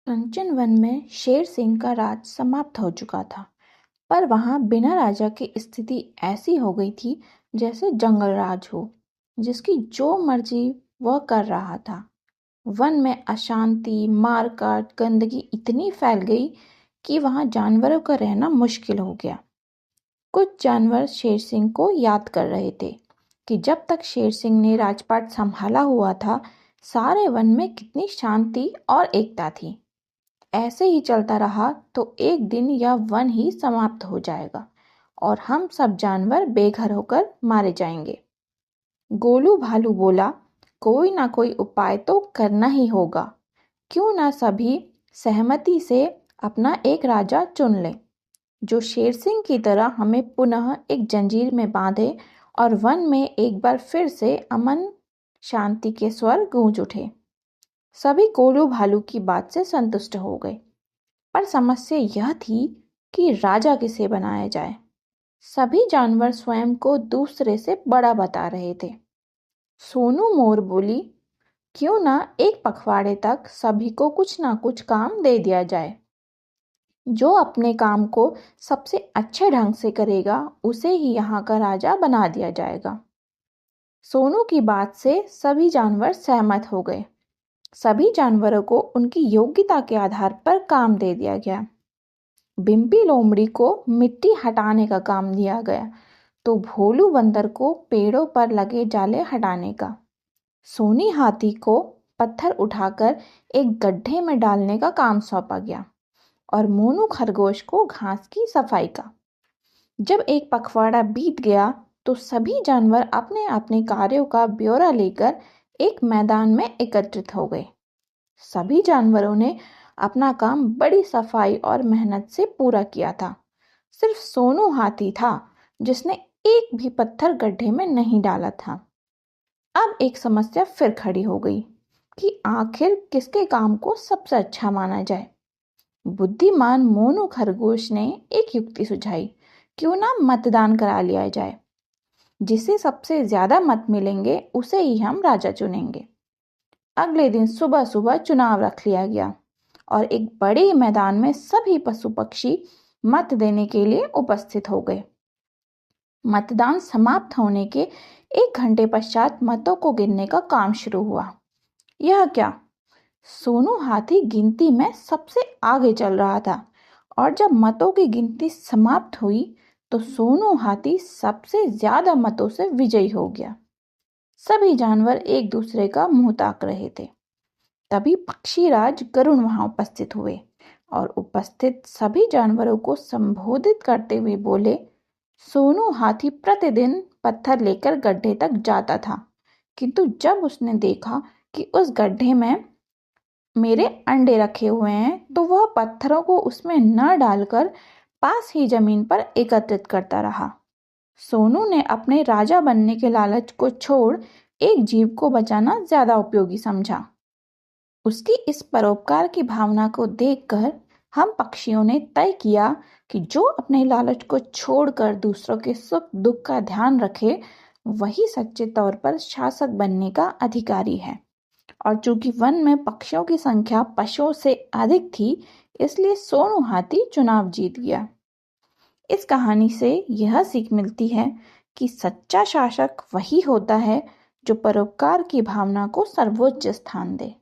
कंचन one में शेर सिंह का राज समाप्त हो चुका था, पर वहां बिना राजा की स्थिति ऐसी हो गई थी जैसे जंगल राज हो, जिसकी जो मर्जी वह कर रहा था। वन में अशांति, मारकाट, गंदगी इतनी फैल गई कि वहां जानवरों का रहना मुश्किल हो गया। कुछ जानवर शेर सिंह को याद कर रहे थे कि जब तक शेर सिंह ने राजपाट संभाला हुआ था, सारे वन में कितनी शांति और एकता थी। ऐसे ही चलता रहा तो एक दिन यह वन ही समाप्त हो जाएगा और हम सब जानवर बेघर होकर मारे जाएंगे। गोलू भालू बोला, कोई ना कोई उपाय तो करना ही होगा। क्यों ना सभी सहमति से अपना एक राजा चुन लें, जो शेर सिंह की तरह हमें पुनः एक जंजीर में बांधे और वन में एक बार फिर से अमन शांति के स्वर गूंज उठे। सभी गोलू भालू की बात से संतुष्ट हो गए, पर समस्या यह थी कि राजा किसे बनाया जाए। सभी जानवर स्वयं को दूसरे से बड़ा बता रहे थे। सोनू मोर बोली, क्यों ना एक पखवाड़े तक सभी को कुछ ना कुछ काम दे दिया जाए। जो अपने काम को सबसे अच्छे ढंग से करेगा, उसे ही यहाँ का राजा बना दिया जाएगा। सोनू की बात से सभी जानवर सहमत हो गए। सभी जानवरों को उनकी योग्यता के आधार पर काम दे दिया गया। बिम्पी लोमड़ी को मिट्टी हटाने का काम दिया गया, तो भोलू बंदर को पेड़ों पर लगे जाले हटाने का। सोनी हाथी को पत्थर उठाकर एक गड्ढे में डालने का काम सौंपा गया और मोनू खरगोश को घास की सफाई का। जब एक पखवाड़ा बीत गया तो सभी जानवर अपने अपने कार्यों का ब्यौरा लेकर एक मैदान में एकत्रित हो गए। सभी जानवरों ने अपना काम बड़ी सफाई और मेहनत से पूरा किया था। सिर्फ सोनू हाथी था जिसने एक भी पत्थर गड्ढे में नहीं डाला था। अब एक समस्या फिर खड़ी हो गई कि आखिर किसके काम को सबसे अच्छा माना जाए। बुद्धिमान मोनू खरगोश ने एक युक्ति सुझाई, क्यों ना मतदान करा लिया जाए। जिसे सबसे ज्यादा मत मिलेंगे उसे ही हम राजा चुनेंगे। अगले दिन सुबह सुबह चुनाव रख लिया गया और एक बड़े मैदान में सभी पशु पक्षी मत देने के लिए उपस्थित हो गए। मतदान समाप्त होने के 1 घंटे पश्चात मतों को गिनने का काम शुरू हुआ। यह क्या, सोनू हाथी गिनती में सबसे आगे चल रहा था और जब मतों की गिनती समाप्त हुई तो सोनू हाथी सबसे ज्यादा मतों से विजयी हो गया। सभी जानवर एक दूसरे का मुंह ताक रहे थे। तभी पक्षीराज गरुड़ वहां उपस्थित हुए और उपस्थित सभी जानवरों को संबोधित करते हुए बोले, सोनू हाथी प्रतिदिन पत्थर लेकर गड्ढे तक जाता था, किंतु जब उसने देखा कि उस गड्ढे में मेरे अंडे रखे हुए हैं तो वह पत्थरों को उसमें न डालकर पास ही जमीन पर एकत्रित करता रहा। सोनू ने अपने राजा बनने के लालच को छोड़ एक जीव को बचाना ज्यादा उपयोगी समझा। उसकी इस परोपकार की भावना को देखकर हम पक्षियों ने तय किया कि जो अपने लालच को छोड़कर दूसरों के सुख दुख का ध्यान रखे, वही सच्चे तौर पर शासक बनने का अधिकारी है। और चूंकि वन में पक्षियों की संख्या पशुओं से अधिक थी, इसलिए सोनू हाथी चुनाव जीत गया। इस कहानी से यह सीख मिलती है कि सच्चा शासक वही होता है जो परोपकार की भावना को सर्वोच्च स्थान दे।